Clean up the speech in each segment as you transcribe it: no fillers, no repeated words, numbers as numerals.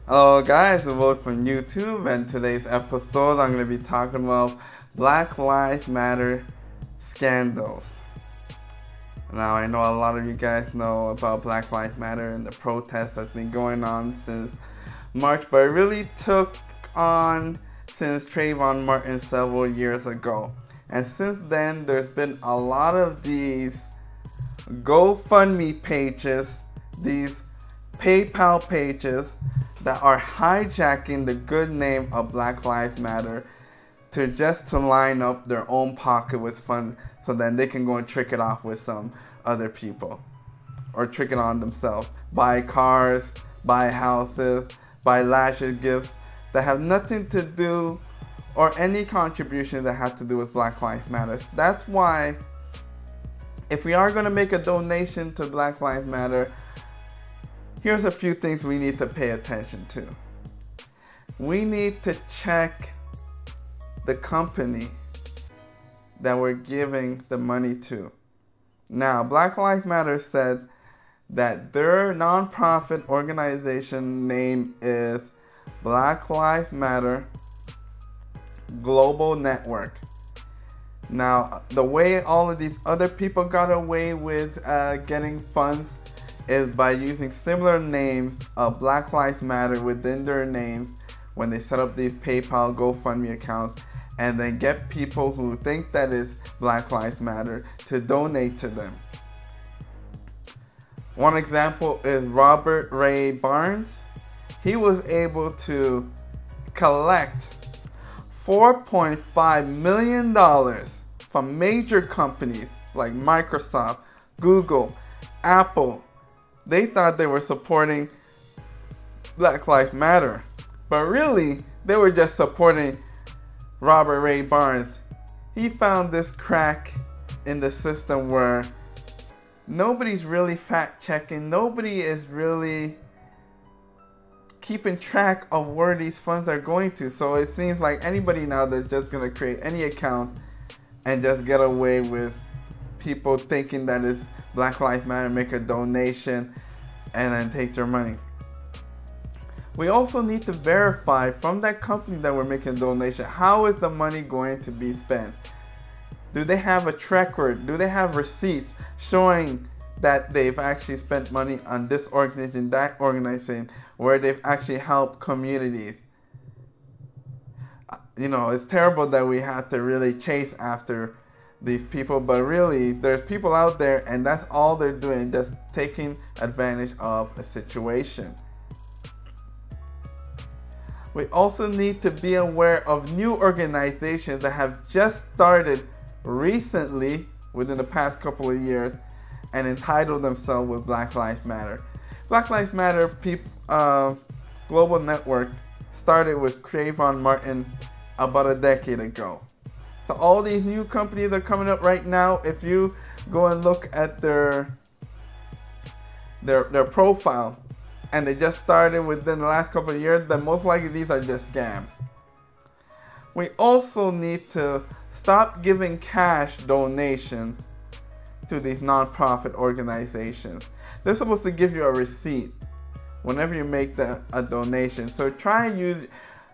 Hello guys, and welcome from YouTube, and today's episode I'm going to be talking about Black Lives Matter scandals. Now I know a lot of you guys know about Black Lives Matter and the protest that's been going on since March, but it really took on since Trayvon Martin several years ago. And since then there's been a lot of these GoFundMe pages, these PayPal pages that are hijacking the good name of Black Lives Matter to line up their own pocket with funds so then they can go and trick it off with some other people or trick it on themselves. Buy cars, buy houses, buy lavish gifts that have nothing to do or any contribution that has to do with Black Lives Matter. That's why if we are going to make a donation to Black Lives Matter, here's a few things we need to pay attention to. We need to check the company that we're giving the money to. Now, Black Lives Matter said that their nonprofit organization name is Black Lives Matter Global Network. Now, the way all of these other people got away with getting funds is by using similar names of Black Lives Matter within their names when they set up these PayPal, GoFundMe accounts, and then get people who think that is Black Lives Matter to donate to them. One example is Robert Ray Barnes. He was able to collect $4.5 million from major companies like Microsoft, Google, Apple. They thought they were supporting Black Lives Matter, but really they were just supporting Robert Ray Barnes. He found this crack in the system where nobody's really fact checking, nobody is really keeping track of where these funds are going to. So it seems like anybody now that's just going to create any account and just get away with people thinking that it's Black Lives Matter, make a donation, and then take their money. We also need to verify from that company that we're making a donation, how is the money going to be spent? Do they have a track record? Do they have receipts showing that they've actually spent money on this organization, that organization, where they've actually helped communities? You know, it's terrible that we have to really chase after these people, but really there's people out there and that's all they're doing, just taking advantage of a situation. We also need to be aware of new organizations that have just started recently within the past couple of years and entitled themselves with Black Lives Matter. Black Lives Matter Global Network started with Trayvon Martin about a decade ago. So all these new companies are coming up right now. If you go and look at their profile and they just started within the last couple of years, then most likely these are just scams. We also need to stop giving cash donations to these nonprofit organizations. They're supposed to give you a receipt whenever you make a donation. So try and use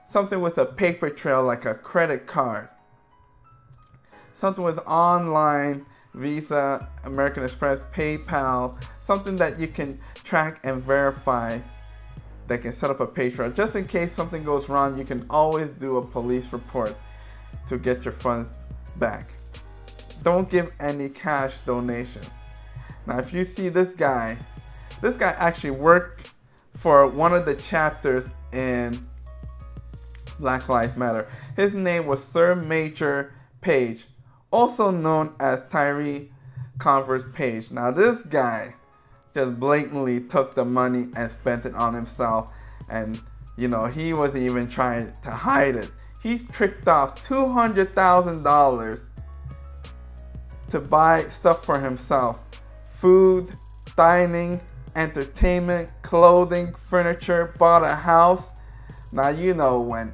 something with a paper trail like a credit card. Something with online, Visa, American Express, PayPal, something that you can track and verify that can set up a page trail. Just in case something goes wrong, you can always do a police report to get your funds back. Don't give any cash donations. Now if you see this guy actually worked for one of the chapters in Black Lives Matter. His name was Sir Maejor Page, also known as Tyree Converse Page. Now this guy just blatantly took the money and spent it on himself, and you know, he wasn't even trying to hide it. He tricked off $200,000 to buy stuff for himself: food, dining, entertainment, clothing, furniture, bought a house. Now you know when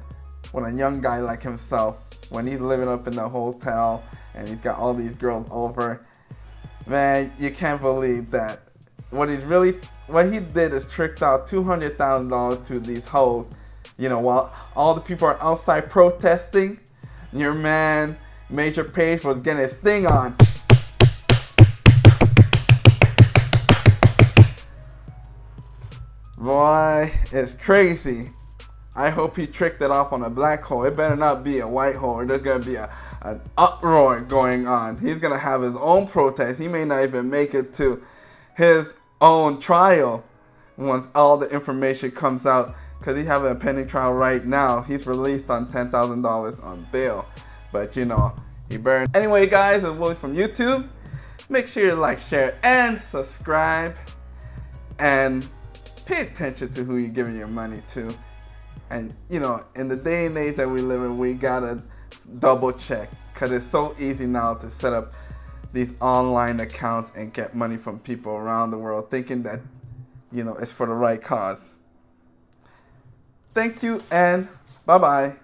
a young guy like himself, when he's living up in the hotel and he's got all these girls over, man, you can't believe that what he did is tricked out $200,000 to these hoes. You know, while all the people are outside protesting, your man Major Page was getting his thing on. Boy, it's crazy. I hope he tricked it off on a black hole. It better not be a white hole, or there's gonna be an uproar going on. He's gonna have his own protest. He may not even make it to his own trial once all the information comes out, because he's having a pending trial right now. He's released on $10,000 on bail, but you know, he burned. Anyway guys, it's Willie from YouTube. Make sure you like, share, and subscribe, and pay attention to who you're giving your money to. And you know, in the day and age that we live in, we gotta double check, because it's so easy now to set up these online accounts and get money from people around the world thinking that, you know, it's for the right cause. Thank you and bye-bye.